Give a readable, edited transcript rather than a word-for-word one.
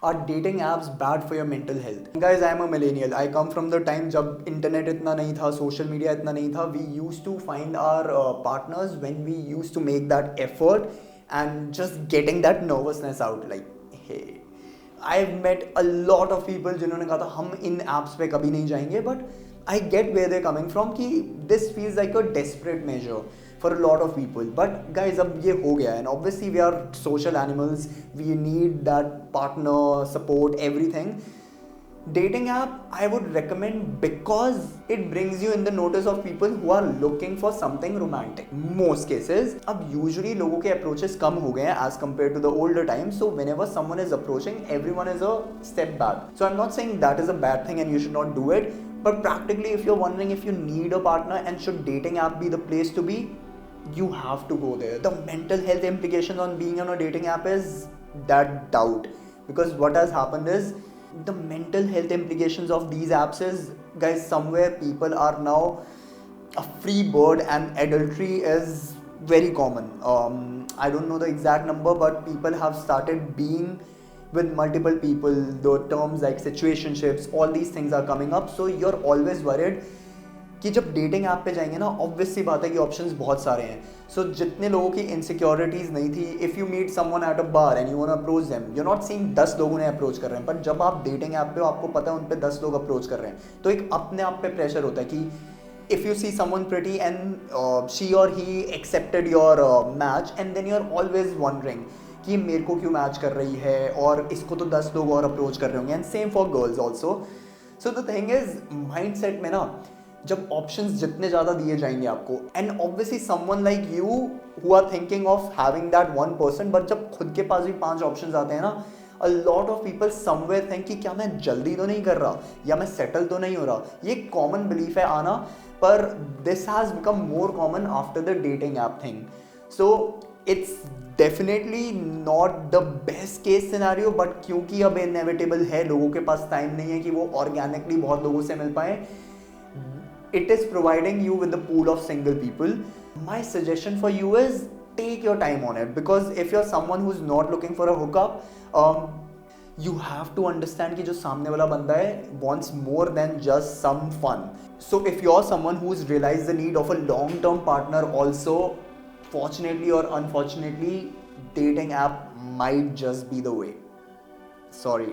Are dating apps bad for your mental health? Guys, I am a millennial. I come from the time जब internet इतना नहीं था, social media इतना नहीं था. We used to find our partners when we used to make that effort and just getting that nervousness out. Like, hey, I've met a lot of people जिन्होंने कहा था हम इन apps पे कभी नहीं जाएंगे, but I get where they're coming from कि this feels like a desperate measure for a lot of people. But guys, अब ये हो गया है and obviously we are social animals, we need that partner, support, everything. Dating app I would recommend because it brings you in the notice of people who are looking for something romantic. Most cases, अब usually लोगों के approaches कम हो गए हैं as compared to the older times. So whenever someone is approaching, everyone is a step back. So I'm not saying that is a bad thing and you should not do it. But practically, if you're wondering if you need a partner and should dating app be the place to be, you have to go there. The mental health implications on being on a dating app is that doubt. Because what has happened is the mental health implications of these apps is, guys, somewhere people are now a free bird and adultery is very common. I don't know the exact number, but people have started being with multiple people. The terms like situationships, all these things are coming up. So you're always worried कि जब dating app पे जाएंगे ना, obvious सी बात है कि options बहुत सारे हैं. सो जितने लोगों की इनसिक्योरिटीज़ नहीं थी, if you meet someone at a bar and you want approach them, you not seeing 10 लोगों ने अप्रोच कर रहे हैं, पर जब आप डेटिंग ऐप पे हो आपको पता है उन पे 10 लोग अप्रोच कर रहे हैं, तो एक अपने आप पे प्रेशर होता है कि if you see someone pretty and she or he accepted your match, and then you're always wondering कि मेरे को क्यों मैच कर रही है और इसको तो 10 लोग और अप्रोच कर रहे होंगे. And same for girls also. So the thing is mind set में ना, जब ऑप्शंस जितने ज़्यादा दिए जाएंगे आपको, and obviously someone like you who are thinking of having that one person, but जब खुद के पास भी 5 ऑप्शंस आते हैं ना, a lot of people somewhere think कि क्या मैं जल्दी तो नहीं कर रहा या मैं सेटल तो नहीं हो रहा. ये कॉमन बिलीफ है आना, पर this has become more common after the dating app thing. So it's definitely not the best case scenario, but क्योंकि अब इनएविटेबल है, लोगों के पास टाइम नहीं है कि वो ऑर्गेनिकली बहुत लोगों से मिल पाए, it is providing you with the pool of single people. My suggestion for you is take your time on it, because if you're someone who's not looking for a hookup, you have to understand कि जो सामने वाला बंदा है wants more than just some fun. So if you're someone who's realized the need of a long-term partner also, fortunately or unfortunately, dating app might just be the way. Sorry.